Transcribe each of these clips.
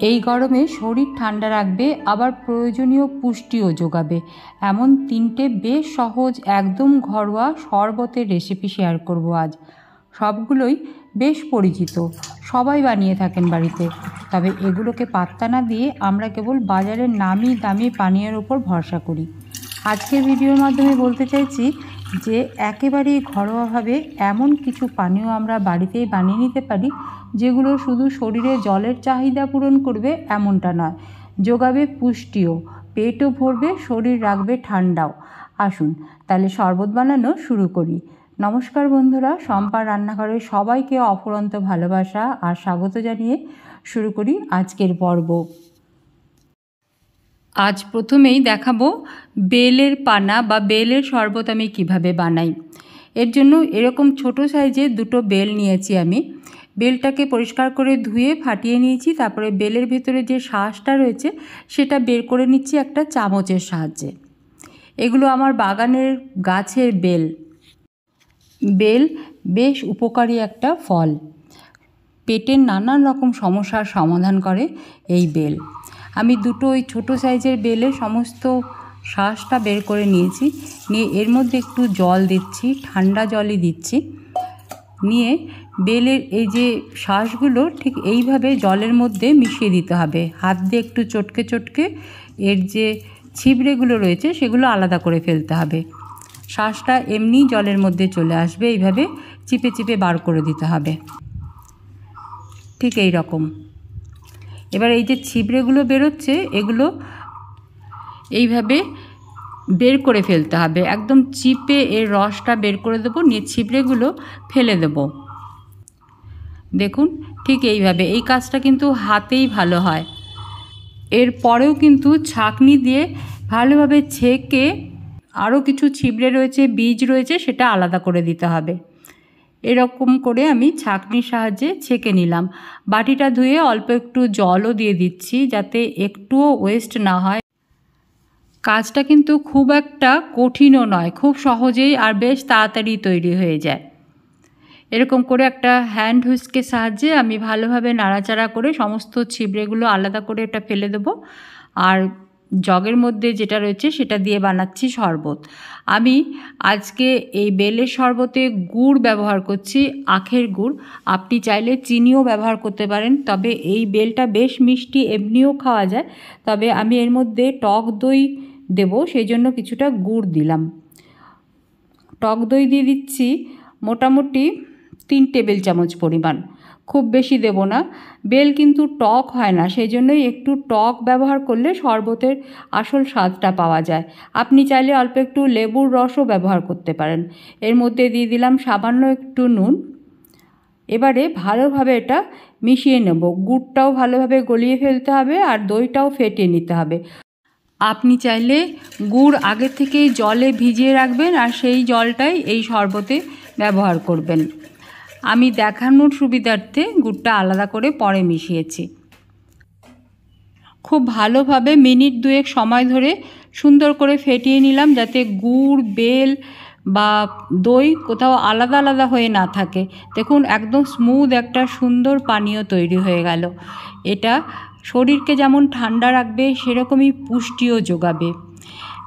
এই গরমে শরীর ঠান্ডা রাখবে, আবার প্রয়োজনীয় পুষ্টিও যোগাবে, এমন 3টে বেশ সহজ একদম ঘরোয়া শরবতের রেসিপি শেয়ার করব আজ। সবগুলোই বেশ পরিচিত, সবাই বানিয়ে থাকেন বাড়িতে। তবে এগুলোকে পাত্তা না দিয়ে আমরা কেবল বাজারের নামি দামি পানীয়ের ওপর ভরসা করি। আজকের ভিডিওর মাধ্যমে বলতে চাইছি যে একেবারেই ঘরোয়াভাবে এমন কিছু পানীয় আমরা বাড়িতেই বানিয়ে নিতে পারি, যেগুলো শুধু শরীরে জলের চাহিদা পূরণ করবে এমনটা নয়, যোগাবে পুষ্টিও, পেটও ভরবে, শরীর রাখবে ঠান্ডাও। আসুন তাহলে শরবত বানানো শুরু করি। নমস্কার বন্ধুরা, শম্পার রান্নাঘরে সবাইকে অফুরন্ত ভালোবাসা আর স্বাগত জানিয়ে শুরু করি আজকের পর্ব। আজ প্রথমেই দেখাবো বেলের পানা বা বেলের শরবত আমি কিভাবে বানাই। এর জন্য এরকম ছোট সাইজের 2টো বেল নিয়েছি আমি। বেলটাকে পরিষ্কার করে ধুয়ে ফাটিয়ে নিয়েছি, তারপরে বেলের ভেতরে যে শাঁসটা রয়েছে সেটা বের করে নিচ্ছি একটা চামচের সাহায্যে। এগুলো আমার বাগানের গাছের বেল। বেল বেশ উপকারী একটা ফল, পেটের নানান রকম সমস্যার সমাধান করে এই বেল। আমি 2টো ওই ছোটো সাইজের বেলে সমস্ত শাঁসটা বের করে নিয়েছি, নিয়ে এর মধ্যে একটু জল দিচ্ছি, ঠান্ডা জলই দিচ্ছি। নিয়ে বেলের এই যে শাঁসগুলো ঠিক এইভাবে জলের মধ্যে মিশিয়ে দিতে হবে, হাত দিয়ে একটু চটকে চটকে এর যে ছিবড়েগুলো রয়েছে সেগুলো আলাদা করে ফেলতে হবে। শাঁসটা এমনি জলের মধ্যে চলে আসবে, এইভাবে চিপে চিপে বার করে দিতে হবে, ঠিক এই রকম। এবার এই যে ছিবড়েগুলো বেরোচ্ছে এগুলো এইভাবে বের করে ফেলতে হবে, একদম চিপে এর রসটা বের করে দেবো, নিয়ে ছিবড়েগুলো ফেলে দেব। দেখুন ঠিক এইভাবে। এই কাজটা কিন্তু হাতেই ভালো হয়। এর পরেও কিন্তু ছাঁকনি দিয়ে ভালোভাবে ছেঁকে আরও কিছু ছিবড়ে রয়েছে, বীজ রয়েছে, সেটা আলাদা করে দিতে হবে। এরকম করে আমি ছাঁকনির সাহায্যে ছেঁকে নিলাম। বাটিটা ধুয়ে অল্প একটু জলও দিয়ে দিচ্ছি যাতে একটুও ওয়েস্ট না হয়। কাজটা কিন্তু খুব একটা কঠিনও নয়, খুব সহজেই আর বেশ তাড়াতাড়ি তৈরি হয়ে যায়। এরকম করে একটা হ্যান্ড হুইস্কের সাহায্যে আমি ভালোভাবে নাড়াচাড়া করে সমস্ত ছিবড়েগুলো আলাদা করে এটা ফেলে দেবো। আর জগের মধ্যে যেটা রয়েছে সেটা দিয়ে বানাচ্ছি শরবত। আমি আজকে এই বেলের শরবতে গুড় ব্যবহার করছি, আখের গুড়। আপনি চাইলে চিনিও ব্যবহার করতে পারেন, তবে এই বেলটা বেশ মিষ্টি, এমনিও খাওয়া যায়। তবে আমি এর মধ্যে টক দই দেবো, সেই জন্য কিছুটা গুড় দিলাম। টক দই দিয়ে দিচ্ছি মোটামুটি 3 টেবিল চামচ পরিমাণ, খুব বেশি দেব না। বেল কিন্তু টক হয় না, সেই জন্যই একটু টক ব্যবহার করলে শরবতের আসল স্বাদটা পাওয়া যায়। আপনি চাইলে অল্প একটু লেবুর রসও ব্যবহার করতে পারেন। এর মধ্যে দিয়ে দিলাম সামান্য একটু নুন। এবারে ভালোভাবে এটা মিশিয়ে নেব। গুড়টাও ভালোভাবে গলিয়ে ফেলতে হবে আর দইটাও ফেটিয়ে নিতে হবে। আপনি চাইলে গুড় আগে থেকেই জলে ভিজিয়ে রাখবেন আর সেই জলটাই এই শরবতে ব্যবহার করবেন। আমি দেখানোর সুবিধার্থে গুড়টা আলাদা করে পরে মিশিয়েছি। খুব ভালোভাবে মিনিট 2 সময় ধরে সুন্দর করে ফেটিয়ে নিলাম, যাতে গুড়, বেল বা দই কোথাও আলাদা আলাদা হয়ে না থাকে। দেখুন একদম স্মুথ একটা সুন্দর পানীয় তৈরি হয়ে গেল। এটা শরীরকে যেমন ঠান্ডা রাখবে সেরকমই পুষ্টিও যোগাবে।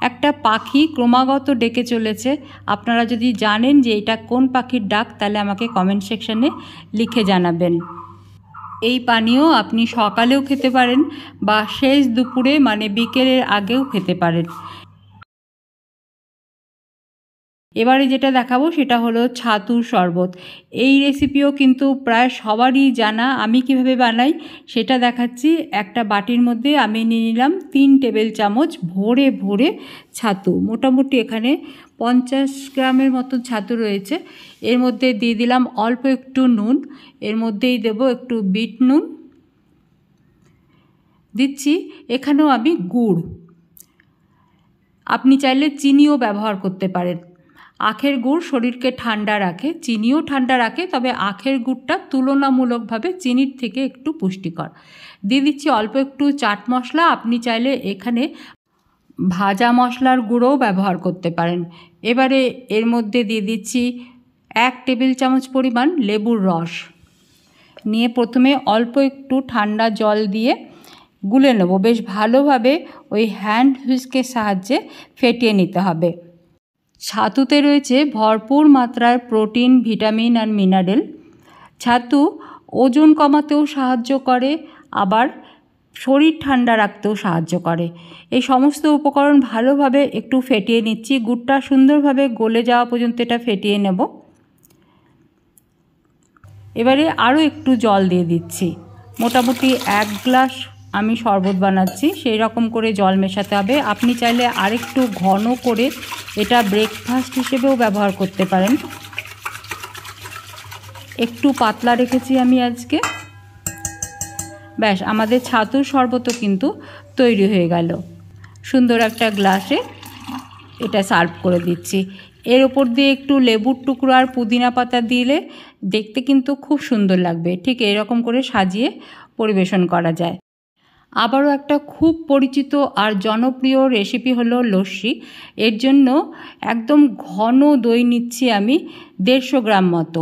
একটা পাখি ক্রমাগত ডেকে চলেছে। আপনারা যদি জানেন যে এটা কোন পাখির ডাক, তাহলে আমাকে কমেন্ট সেকশানে লিখে জানাবেন। এই পানীয় আপনি সকালেও খেতে পারেন বা শেষ দুপুরে মানে বিকেলের আগেও খেতে পারেন। এবারে যেটা দেখাবো সেটা হলো ছাতুর শরবত। এই রেসিপিও কিন্তু প্রায় সবারই জানা। আমি কিভাবে বানাই সেটা দেখাচ্ছি। একটা বাটির মধ্যে আমি নিয়ে নিলাম 3 টেবিল চামচ ভরে ভরে ছাতু। মোটামুটি এখানে 50 গ্রামের মতো ছাতু রয়েছে। এর মধ্যে দিয়ে দিলাম অল্প একটু নুন, এর মধ্যেই দেব একটু বিট নুন দিচ্ছি। এখানেও আমি গুড়, আপনি চাইলে চিনিও ব্যবহার করতে পারেন। আখের গুড় শরীরকে ঠান্ডা রাখে, চিনিও ঠান্ডা রাখে, তবে আখের গুড়টা তুলনামূলকভাবে চিনির থেকে একটু পুষ্টিকর। দিয়ে দিচ্ছি অল্প একটু চাট মশলা। আপনি চাইলে এখানে ভাজা মশলার গুঁড়োও ব্যবহার করতে পারেন। এবারে এর মধ্যে দিয়ে দিচ্ছি 1 টেবিল চামচ পরিমাণ লেবুর রস। নিয়ে প্রথমে অল্প একটু ঠান্ডা জল দিয়ে গুলে নেব। বেশ ভালোভাবে ওই হ্যান্ড হুইস্কের সাহায্যে ফেটিয়ে নিতে হবে। ছাতুতে রয়েছে ভরপুর মাত্রার প্রোটিন, ভিটামিন আর মিনারেল। ছাতু ওজন কমাতেও সাহায্য করে, আবার শরীর ঠান্ডা রাখতেও সাহায্য করে। এই সমস্ত উপকরণ ভালোভাবে একটু ফেটিয়ে নিচ্ছি। গুড়টা সুন্দরভাবে গলে যাওয়া পর্যন্ত এটা ফেটিয়ে নেব। এবারে আরও একটু জল দিয়ে দিচ্ছি। মোটামুটি 1 গ্লাস আমি শরবত বানাচ্ছি, সেই রকম করে জল মেশাতে হবে। আপনি চাইলে আরেকটু ঘন করে এটা ব্রেকফাস্ট হিসেবেও ব্যবহার করতে পারেন। একটু পাতলা রেখেছি আমি আজকে। ব্যাস, আমাদের ছাতুর শরবতও কিন্তু তৈরি হয়ে গেল। সুন্দর একটা গ্লাসে এটা সার্ভ করে দিচ্ছি। এর ওপর দিয়ে একটু লেবুর টুকরো আর পুদিনা পাতা দিলে দেখতে কিন্তু খুব সুন্দর লাগবে। ঠিক এরকম করে সাজিয়ে পরিবেশন করা যায়। আবারও একটা খুব পরিচিত আর জনপ্রিয় রেসিপি হলো লস্যি। এর জন্য একদম ঘন দই নিচ্ছি আমি 150 গ্রাম মতো।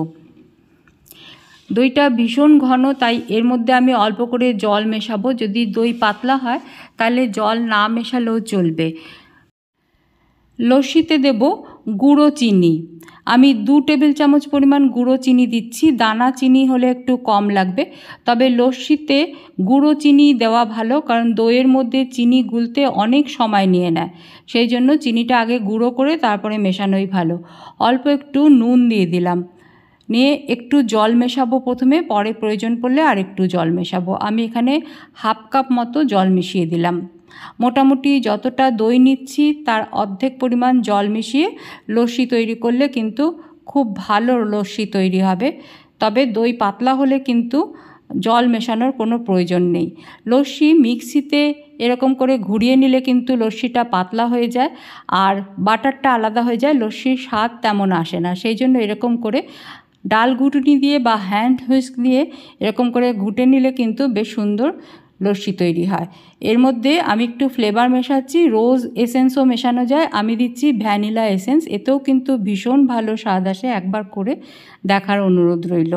দইটা ভীষণ ঘন, তাই এর মধ্যে আমি অল্প করে জল মেশাবো। যদি দই পাতলা হয় তাহলে জল না মেশালেও চলবে। লস্যিতে দেব গুঁড়ো চিনি। আমি 2 টেবিল চামচ পরিমাণ গুঁড়ো চিনি দিচ্ছি। দানা চিনি হলে একটু কম লাগবে, তবে লস্যিতে গুঁড়ো চিনি দেওয়া ভালো, কারণ দইয়ের মধ্যে চিনি গুলতে অনেক সময় নিয়ে নেয়। সেই জন্য চিনিটা আগে গুঁড়ো করে তারপরে মেশানোই ভালো। অল্প একটু নুন দিয়ে দিলাম, নিয়ে একটু জল মেশাবো প্রথমে, পরে প্রয়োজন পড়লে আর একটু জল মেশাবো। আমি এখানে 1/2 কাপ মতো জল মিশিয়ে দিলাম। মোটামুটি যতটা দই নিচ্ছি তার অর্ধেক পরিমাণ জল মিশিয়ে লস্যি তৈরি করলে কিন্তু খুব ভালো লস্যি তৈরি হবে। তবে দই পাতলা হলে কিন্তু জল মেশানোর কোনো প্রয়োজন নেই। লস্যি মিক্সিতে এরকম করে ঘুরিয়ে নিলে কিন্তু লস্যিটা পাতলা হয়ে যায় আর বাটারটা আলাদা হয়ে যায়, লস্যির স্বাদ তেমন আসে না। সেই জন্য এরকম করে ডাল ঘুটুনি দিয়ে বা হ্যান্ড হুইস্ক দিয়ে এরকম করে ঘুটে নিলে কিন্তু বেশ সুন্দর লস্যি তৈরি হয়। এর মধ্যে আমি একটু ফ্লেভার মেশাচ্ছি, রোজ এসেন্সও মেশানো যায়। আমি দিচ্ছি ভ্যানিলা এসেন্স, এতেও কিন্তু ভীষণ ভালো স্বাদ আসে। একবার করে দেখার অনুরোধ রইল।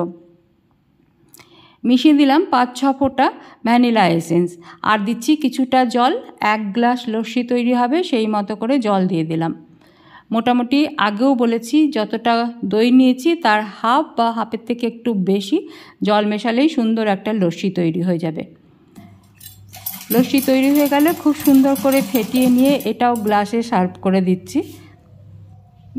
মিশিয়ে দিলাম 5-6 ফোঁটা ভ্যানিলা এসেন্স, আর দিচ্ছি কিছুটা জল। 1 গ্লাস লস্যি তৈরি হবে, সেই মতো করে জল দিয়ে দিলাম। মোটামুটি আগেও বলেছি যতটা দই নিয়েছি তার হাফ বা হাফের থেকে একটু বেশি জল মেশালেই সুন্দর একটা লস্যি তৈরি হয়ে যাবে। লস্যি তৈরি হয়ে গেলে খুব সুন্দর করে ফেটিয়ে নিয়ে এটাও গ্লাসে সার্ভ করে দিচ্ছি।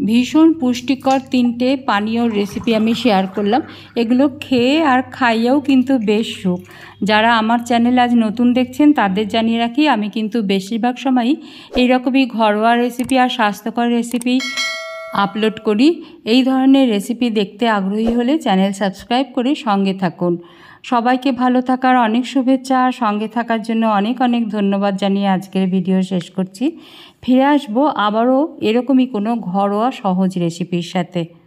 ভীষণ পুষ্টিকর 3টে পানীয় রেসিপি আমি শেয়ার করলাম। এগুলো খেয়ে আর খাইয়েও কিন্তু বেশ সুখ। যারা আমার চ্যানেল আজ নতুন দেখছেন তাদের জানিয়ে রাখি, আমি কিন্তু বেশিরভাগ সময়ই এইরকমই ঘরোয়া রেসিপি আর স্বাস্থ্যকর রেসিপি আপলোড করি। এই ধরনের রেসিপি দেখতে আগ্রহী হলে চ্যানেল সাবস্ক্রাইব করে সঙ্গে থাকুন। সবাইকে ভালো থাকার অনেক শুভেচ্ছা, আর সঙ্গে থাকার জন্য অনেক অনেক ধন্যবাদ জানিয়ে আজকের ভিডিও শেষ করছি। ফিরে আসবো আবারও এরকমই কোনো ঘরোয়া সহজ রেসিপির সাথে।